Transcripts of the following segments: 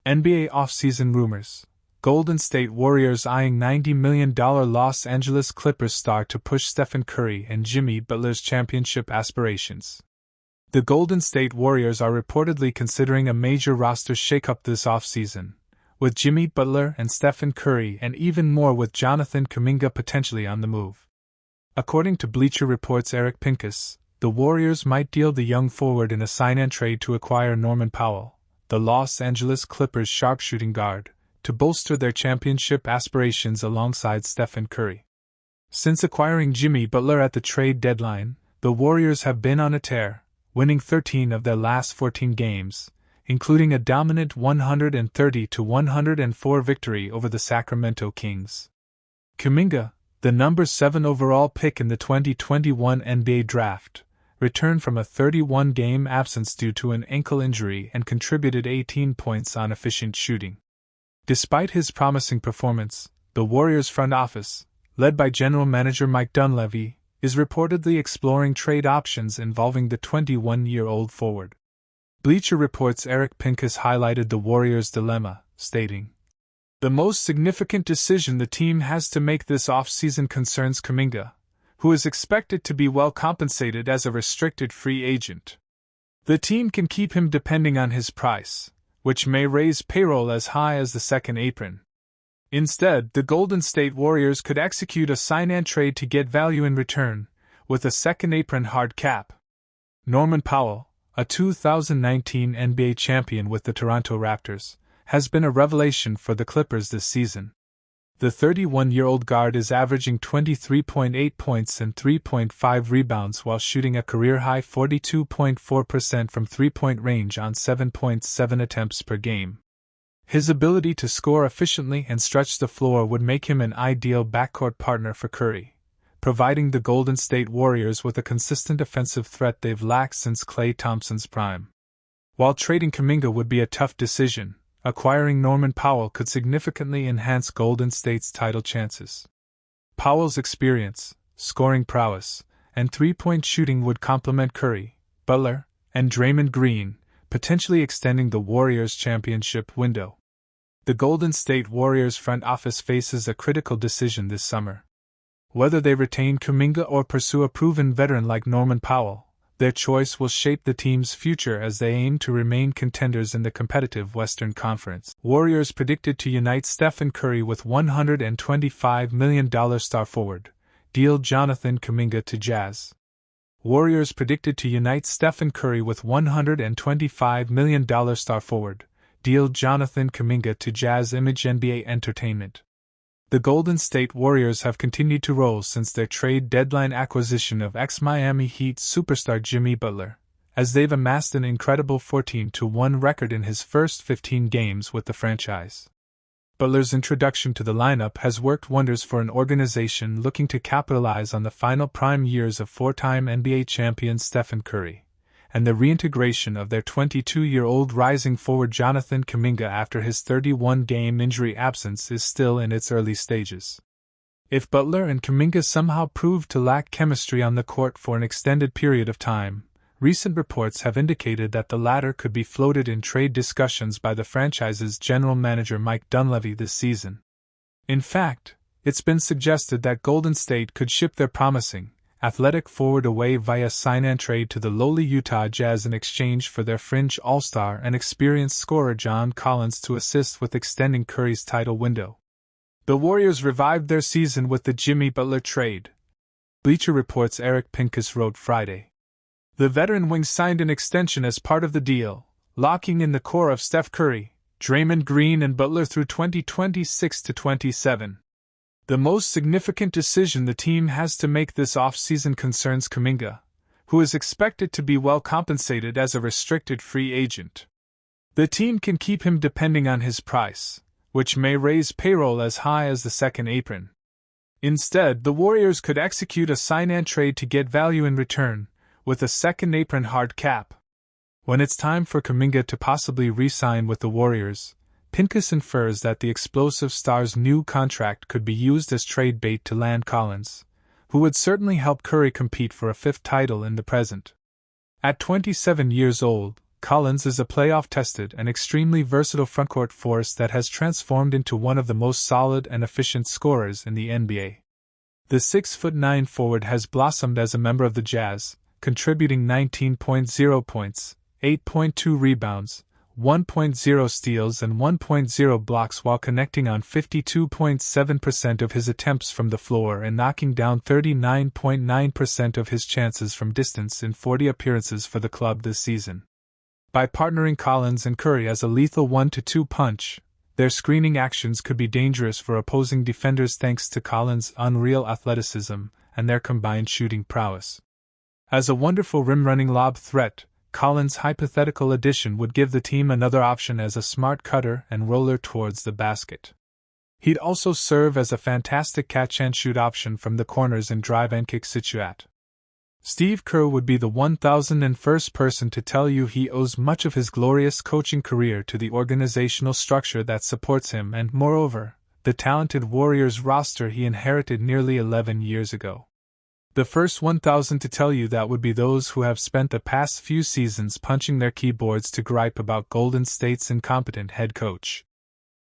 NBA offseason rumors. Golden State Warriors eyeing $90 million Los Angeles Clippers star to push Stephen Curry and Jimmy Butler's championship aspirations. The Golden State Warriors are reportedly considering a major roster shakeup this offseason, with Jimmy Butler and Stephen Curry and even more with Jonathan Kuminga potentially on the move. According to Bleacher Report's Eric Pincus, the Warriors might deal the young forward in a sign-and-trade to acquire Norman Powell, the Los Angeles Clippers' sharpshooting guard, to bolster their championship aspirations alongside Stephen Curry. Since acquiring Jimmy Butler at the trade deadline, the Warriors have been on a tear, winning 13 of their last 14 games, including a dominant 130-104 victory over the Sacramento Kings. Kuminga, the number 7 overall pick in the 2021 NBA Draft, returned from a 31-game absence due to an ankle injury and contributed 18 points on efficient shooting. Despite his promising performance, the Warriors front office, led by General Manager Mike Dunleavy, is reportedly exploring trade options involving the 21-year-old forward. Bleacher Report's Eric Pincus highlighted the Warriors' dilemma, stating, "The most significant decision the team has to make this offseason concerns Kuminga, who is expected to be well compensated as a restricted free agent. The team can keep him depending on his price, which may raise payroll as high as the second apron. Instead, the Golden State Warriors could execute a sign-and-trade to get value in return, with a second apron hard cap." Norman Powell, a 2019 NBA champion with the Toronto Raptors, has been a revelation for the Clippers this season. The 31-year-old guard is averaging 23.8 points and 3.5 rebounds while shooting a career-high 42.4% from three-point range on 7.7 attempts per game. His ability to score efficiently and stretch the floor would make him an ideal backcourt partner for Curry, providing the Golden State Warriors with a consistent offensive threat they've lacked since Klay Thompson's prime. While trading Kuminga would be a tough decision, acquiring Norman Powell could significantly enhance Golden State's title chances. Powell's experience, scoring prowess, and three-point shooting would complement Curry, Butler, and Draymond Green, potentially extending the Warriors' championship window. The Golden State Warriors front office faces a critical decision this summer. Whether they retain Kuminga or pursue a proven veteran like Norman Powell, their choice will shape the team's future as they aim to remain contenders in the competitive Western Conference. Warriors predicted to unite Stephen Curry with $125 million star forward, deal Jonathan Kuminga to Jazz. Warriors predicted to unite Stephen Curry with $125 million star forward, deal Jonathan Kuminga to Jazz. Image NBA Entertainment. The Golden State Warriors have continued to roll since their trade deadline acquisition of ex-Miami Heat superstar Jimmy Butler, as they've amassed an incredible 14-1 record in his first 15 games with the franchise. Butler's introduction to the lineup has worked wonders for an organization looking to capitalize on the final prime years of four-time NBA champion Stephen Curry, and the reintegration of their 22-year-old rising forward Jonathan Kuminga after his 31-game injury absence is still in its early stages. If Butler and Kuminga somehow prove to lack chemistry on the court for an extended period of time, recent reports have indicated that the latter could be floated in trade discussions by the franchise's general manager Mike Dunleavy this season. In fact, it's been suggested that Golden State could ship their promising, athletic forward away via sign-and-trade to the lowly Utah Jazz in exchange for their fringe all-star and experienced scorer John Collins to assist with extending Curry's title window. The Warriors revived their season with the Jimmy Butler trade. Bleacher Report's Eric Pincus wrote Friday. The veteran wing signed an extension as part of the deal, locking in the core of Steph Curry, Draymond Green and Butler through 2026-27. The most significant decision the team has to make this offseason concerns Kuminga, who is expected to be well compensated as a restricted free agent. The team can keep him depending on his price, which may raise payroll as high as the second apron. Instead, the Warriors could execute a sign-and-trade to get value in return, with a second apron hard cap. When it's time for Kuminga to possibly re-sign with the Warriors, Pincus infers that the explosive star's new contract could be used as trade bait to land Collins, who would certainly help Curry compete for a fifth title in the present. At 27 years old, Collins is a playoff-tested and extremely versatile frontcourt force that has transformed into one of the most solid and efficient scorers in the NBA. The 6'9" forward has blossomed as a member of the Jazz, contributing 19.0 points, 8.2 rebounds, 1.0 steals and 1.0 blocks while connecting on 52.7% of his attempts from the floor and knocking down 39.9% of his chances from distance in 40 appearances for the club this season. By partnering Collins and Curry as a lethal 1-2 punch, their screening actions could be dangerous for opposing defenders thanks to Collins' unreal athleticism and their combined shooting prowess. As a wonderful rim-running lob threat, Collins' hypothetical addition would give the team another option as a smart cutter and roller towards the basket. He'd also serve as a fantastic catch-and-shoot option from the corners and drive-and-kick situat. Steve Kerr would be the 1001st person to tell you he owes much of his glorious coaching career to the organizational structure that supports him and, moreover, the talented Warriors roster he inherited nearly 11 years ago. The first 1,000 to tell you that would be those who have spent the past few seasons punching their keyboards to gripe about Golden State's incompetent head coach.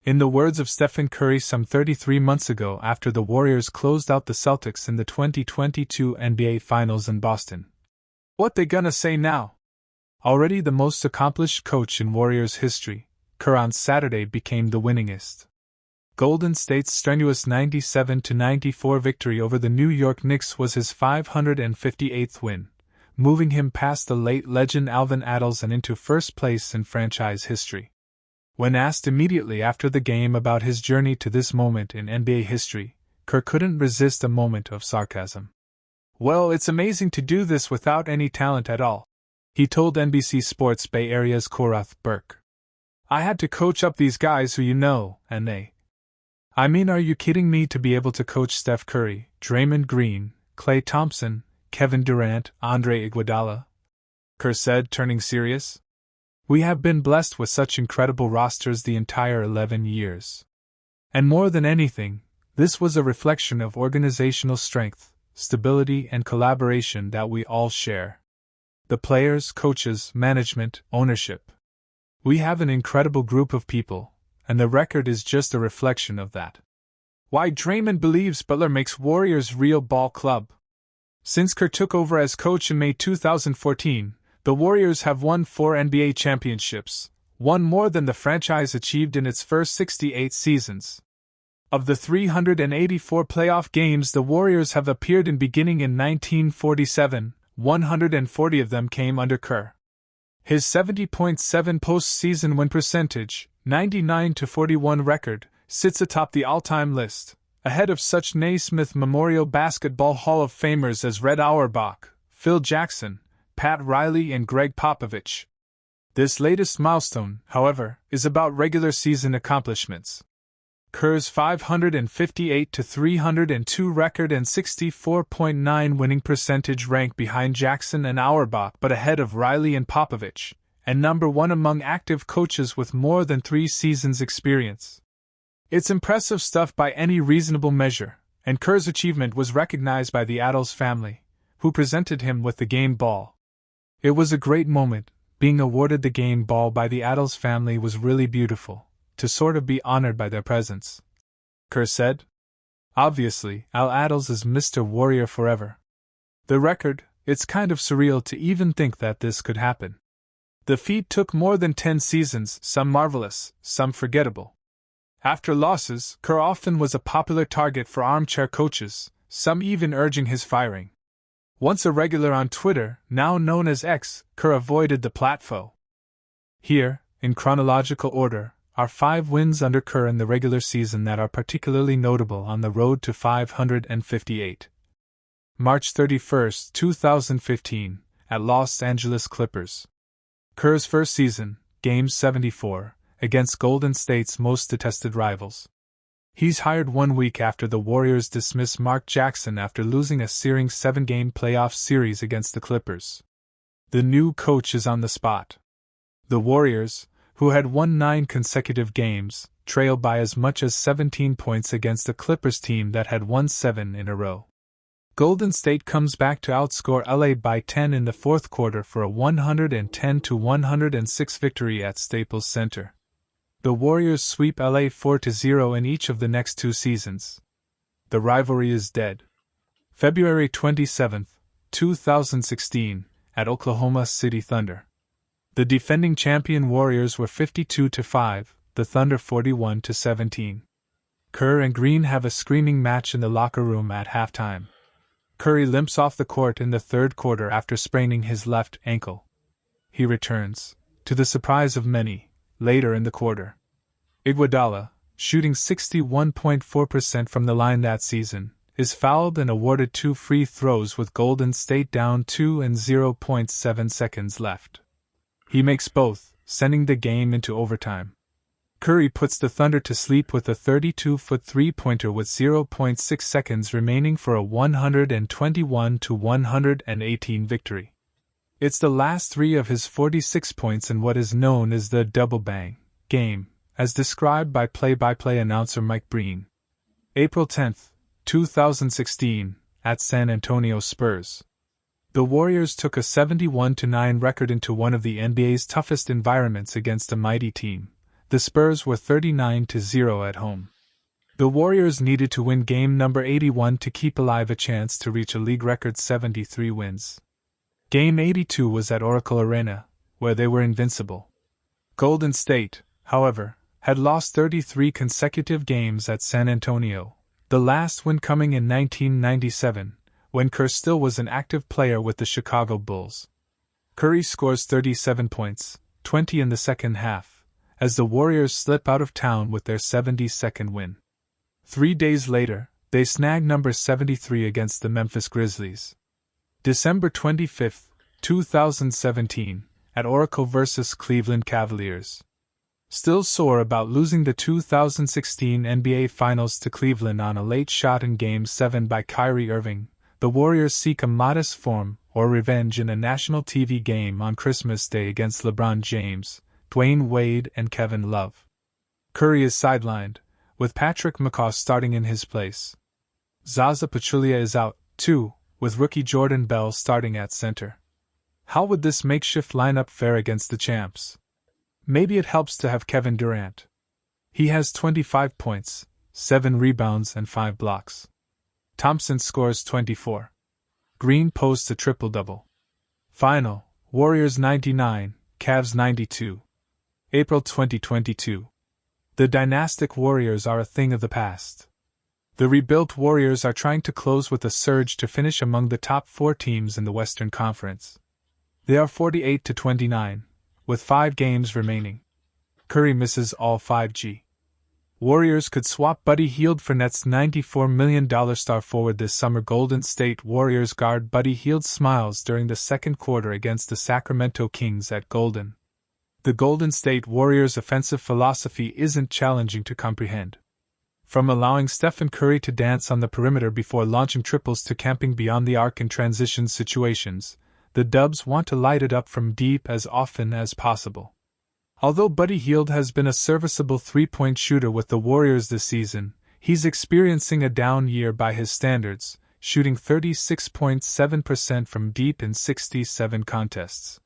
In the words of Stephen Curry some 33 months ago after the Warriors closed out the Celtics in the 2022 NBA Finals in Boston, "What they gonna say now?" Already the most accomplished coach in Warriors history, Kerr on Saturday became the winningest. Golden State's strenuous 97-94 victory over the New York Knicks was his 558th win, moving him past the late legend Alvin Adels and into first place in franchise history. When asked immediately after the game about his journey to this moment in NBA history, Kerr couldn't resist a moment of sarcasm. "Well, it's amazing to do this without any talent at all," he told NBC Sports Bay Area's Korath Burke. "I had to coach up these guys who you know, and they. I mean, are you kidding me to be able to coach Steph Curry, Draymond Green, Klay Thompson, Kevin Durant, Andre Iguodala?" Kerr said, turning serious. "We have been blessed with such incredible rosters the entire 11 years. And more than anything, this was a reflection of organizational strength, stability and collaboration that we all share. The players, coaches, management, ownership. We have an incredible group of people, and the record is just a reflection of that. Why Draymond believes Butler makes Warriors real ball club. Since Kerr took over as coach in May 2014, the Warriors have won 4 NBA championships, one more than the franchise achieved in its first 68 seasons. Of the 384 playoff games the Warriors have appeared in beginning in 1947, 140 of them came under Kerr. His 70.7 postseason win percentage, 99-41 record, sits atop the all-time list, ahead of such Naismith Memorial Basketball Hall of Famers as Red Auerbach, Phil Jackson, Pat Riley and Greg Popovich. This latest milestone, however, is about regular season accomplishments. Kerr's 558-302 record and 64.9 winning percentage rank behind Jackson and Auerbach but ahead of Riley and Popovich, and number 1 among active coaches with more than 3 seasons' experience. It's impressive stuff by any reasonable measure, and Kerr's achievement was recognized by the Adels family, who presented him with the game ball. It was a great moment. Being awarded the game ball by the Adels family was really beautiful, to sort of be honored by their presence. Kerr said. Obviously, Al Adels is Mr. Warrior forever. The record, it's kind of surreal to even think that this could happen. The feat took more than 10 seasons, some marvelous, some forgettable. After losses, Kerr often was a popular target for armchair coaches, some even urging his firing. Once a regular on Twitter, now known as X, Kerr avoided the platform. Here, in chronological order, are 5 wins under Kerr in the regular season that are particularly notable on the road to 558. March 31, 2015, at Los Angeles Clippers. Kerr's first season, Game 74, against Golden State's most detested rivals. He's hired 1 week after the Warriors dismiss Mark Jackson after losing a searing 7-game playoff series against the Clippers. The new coach is on the spot. The Warriors, who had won 9 consecutive games, trailed by as much as 17 points against a Clippers team that had won 7 in a row. Golden State comes back to outscore LA by 10 in the fourth quarter for a 110-106 victory at Staples Center. The Warriors sweep LA 4-0 in each of the next two seasons. The rivalry is dead. February 27, 2016, at Oklahoma City Thunder. The defending champion Warriors were 52-5, the Thunder 41-17. Kerr and Green have a screaming match in the locker room at halftime. Curry limps off the court in the third quarter after spraining his left ankle. He returns, to the surprise of many, later in the quarter. Iguodala, shooting 61.4% from the line that season, is fouled and awarded 2 free throws with Golden State down 2 and 0.7 seconds left. He makes both, sending the game into overtime. Curry puts the Thunder to sleep with a 32-foot three-pointer with 0.6 seconds remaining for a 121-118 victory. It's the last 3 of his 46 points in what is known as the double bang game, as described by play-by-play announcer Mike Breen. April 10, 2016, at San Antonio Spurs. The Warriors took a 71-9 record into one of the NBA's toughest environments against a mighty team. The Spurs were 39-0 at home. The Warriors needed to win game number 81 to keep alive a chance to reach a league record 73 wins. Game 82 was at Oracle Arena, where they were invincible. Golden State, however, had lost 33 consecutive games at San Antonio, the last win coming in 1997, when Kerr still was an active player with the Chicago Bulls. Curry scores 37 points, 20 in the second half, as the Warriors slip out of town with their 72nd win. 3 days later, they snag number 73 against the Memphis Grizzlies. December 25, 2017, at Oracle vs. Cleveland Cavaliers. Still sore about losing the 2016 NBA Finals to Cleveland on a late shot in Game 7 by Kyrie Irving, the Warriors seek a modest form or revenge in a national TV game on Christmas Day against LeBron James, Dwayne Wade and Kevin Love. Curry is sidelined, with Patrick McCaw starting in his place. Zaza Pachulia is out, too, with rookie Jordan Bell starting at center. How would this makeshift lineup fare against the champs? Maybe it helps to have Kevin Durant. He has 25 points, 7 rebounds and 5 blocks. Thompson scores 24. Green posts a triple-double. Final, Warriors 99, Cavs 92. April 2022. The dynastic Warriors are a thing of the past. The rebuilt Warriors are trying to close with a surge to finish among the top 4 teams in the Western Conference. They are 48-29, with 5 games remaining. Curry misses all 5G. Warriors could swap Buddy Hield for Nets' $94 million star forward this summer. Golden State Warriors guard Buddy Hield smiles during the second quarter against the Sacramento Kings at Golden. The Golden State Warriors' offensive philosophy isn't challenging to comprehend. From allowing Stephen Curry to dance on the perimeter before launching triples to camping beyond the arc in transition situations, the Dubs want to light it up from deep as often as possible. Although Buddy Hield has been a serviceable three-point shooter with the Warriors this season, he's experiencing a down year by his standards, shooting 36.7% from deep in 67 contests.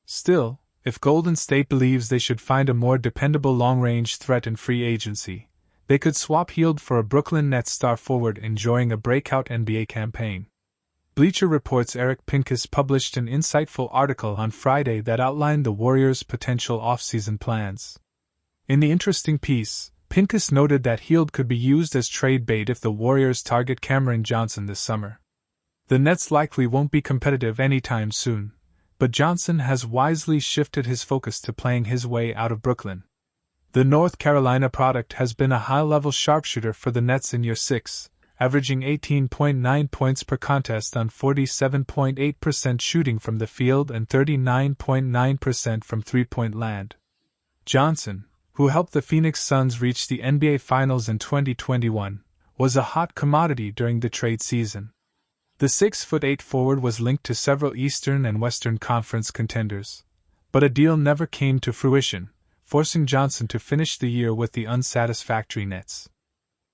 Still, if Golden State believes they should find a more dependable long-range threat in free agency, they could swap Hield for a Brooklyn Nets star forward enjoying a breakout NBA campaign. Bleacher Report's Eric Pincus published an insightful article on Friday that outlined the Warriors' potential offseason plans. In the interesting piece, Pincus noted that Hield could be used as trade bait if the Warriors target Cameron Johnson this summer. The Nets likely won't be competitive anytime soon, but Johnson has wisely shifted his focus to playing his way out of Brooklyn. The North Carolina product has been a high-level sharpshooter for the Nets in year 6, averaging 18.9 points per contest on 47.8% shooting from the field and 39.9% from three-point land. Johnson, who helped the Phoenix Suns reach the NBA Finals in 2021, was a hot commodity during the trade season. The 6'8" forward was linked to several Eastern and Western Conference contenders, but a deal never came to fruition, forcing Johnson to finish the year with the unsatisfactory Nets.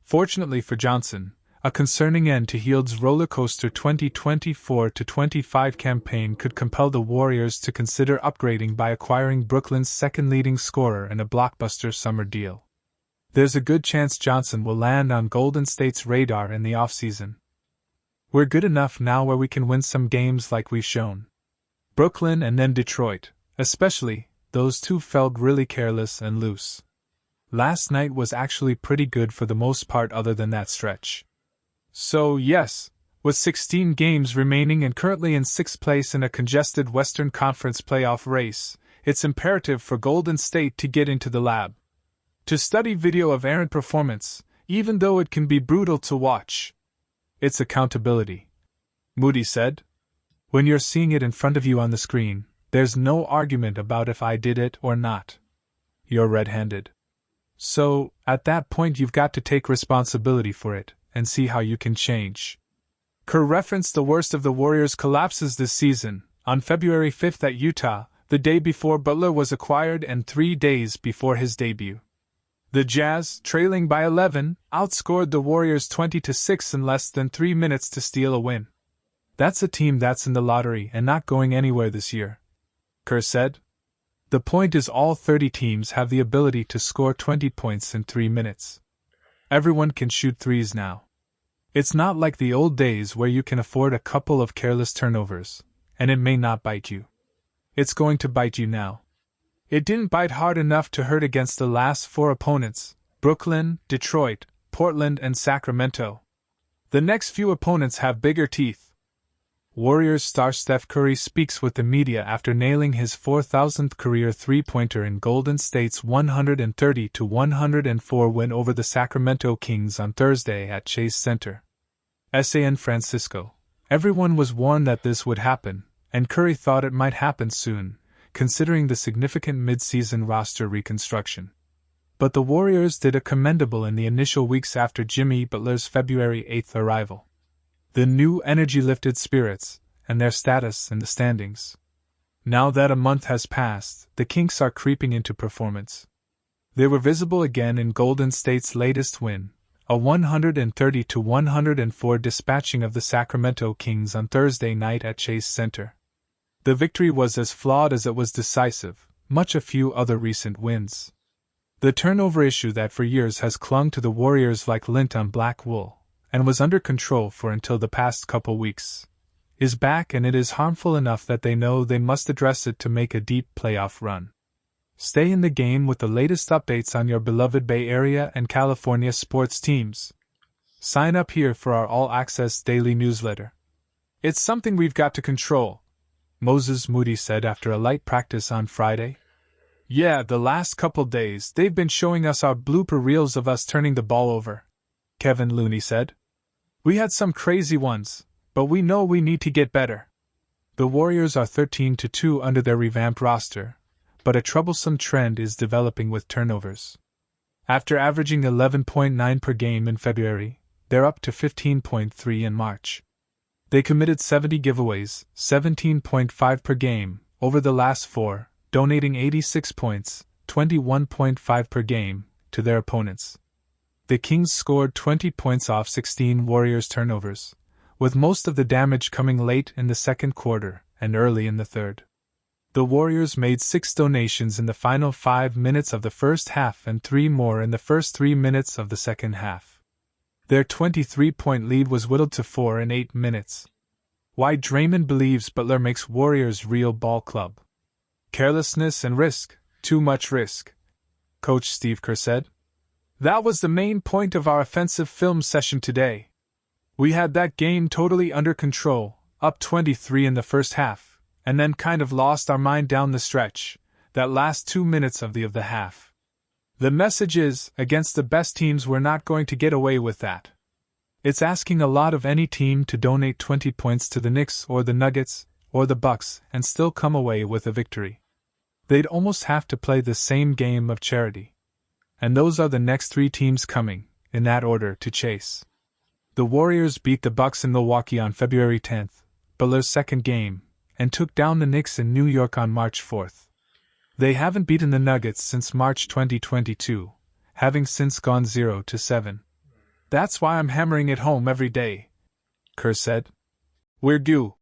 Fortunately for Johnson, A concerning end to Hield's rollercoaster 2024-25 campaign could compel the Warriors to consider upgrading by acquiring Brooklyn's second leading scorer in a blockbuster summer deal. There's a good chance Johnson will land on Golden State's radar in the offseason. We're good enough now where we can win some games like we've shown. Brooklyn and then Detroit, especially, those two felt really careless and loose. Last night was actually pretty good for the most part other than that stretch. So yes, with 16 games remaining and currently in 6th place in a congested Western Conference playoff race, it's imperative for Golden State to get into the lab. To study video of errant performance, even though it can be brutal to watch. It's accountability. Moody said. When you're seeing it in front of you on the screen, there's no argument about if I did it or not. You're red-handed. So, at that point you've got to take responsibility for it, and see how you can change. Kerr referenced the worst of the Warriors' collapses this season, on February 5th at Utah, the day before Butler was acquired and 3 days before his debut. The Jazz, trailing by 11, outscored the Warriors 20-6 in less than 3 minutes to steal a win. That's a team that's in the lottery and not going anywhere this year, Kerr said. The point is all 30 teams have the ability to score 20 points in 3 minutes. Everyone can shoot threes now. It's not like the old days where you can afford a couple of careless turnovers, and it may not bite you. It's going to bite you now. It didn't bite hard enough to hurt against the last 4 opponents, Brooklyn, Detroit, Portland, and Sacramento. The next few opponents have bigger teeth. Warriors star Steph Curry speaks with the media after nailing his 4,000th career three-pointer in Golden State's 130-104 win over the Sacramento Kings on Thursday at Chase Center. San Francisco. Everyone was warned that this would happen, and Curry thought it might happen soon, considering the significant mid-season roster reconstruction. But the Warriors did a commendable in the initial weeks after Jimmy Butler's February 8th arrival. The new energy lifted spirits, and their status in the standings. Now that a month has passed, the kinks are creeping into performance. They were visible again in Golden State's latest win, a 130-104 dispatching of the Sacramento Kings on Thursday night at Chase Center. The victory was as flawed as it was decisive, much a few other recent wins. The turnover issue that for years has clung to the Warriors like lint on black wool, and was under control for until the past couple weeks, is back, and it is harmful enough that they know they must address it to make a deep playoff run. Stay in the game with the latest updates on your beloved Bay Area and California sports teams. Sign up here for our all-access daily newsletter. It's something we've got to control, Moses Moody said after a light practice on Friday. Yeah, the last couple days they've been showing us our blooper reels of us turning the ball over, Kevin Looney said. We had some crazy ones, but we know we need to get better. The Warriors are 13-2 under their revamped roster, but a troublesome trend is developing with turnovers. After averaging 11.9 per game in February, they're up to 15.3 in March. They committed 70 giveaways, 17.5 per game, over the last 4, donating 86 points, 21.5 per game, to their opponents. The Kings scored 20 points off 16 Warriors turnovers, with most of the damage coming late in the second quarter and early in the third. The Warriors made 6 donations in the final 5 minutes of the first half and 3 more in the first 3 minutes of the second half. Their 23-point lead was whittled to 4 in 8 minutes. Why Draymond believes Butler makes Warriors real ball club. Carelessness and risk, too much risk, Coach Steve Kerr said. That was the main point of our offensive film session today. We had that game totally under control, up 23 in the first half, and then kind of lost our mind down the stretch, that last 2 minutes of the half. The message is, against the best teams we're not going to get away with that. It's asking a lot of any team to donate 20 points to the Knicks or the Nuggets or the Bucks and still come away with a victory. They'd almost have to play the same game of charity. And those are the next 3 teams coming, in that order, to chase. The Warriors beat the Bucks in Milwaukee on February 10th, Butler's second game, and took down the Knicks in New York on March 4th. They haven't beaten the Nuggets since March 2022, having since gone 0-7. That's why I'm hammering it home every day, Kerr said. We're due,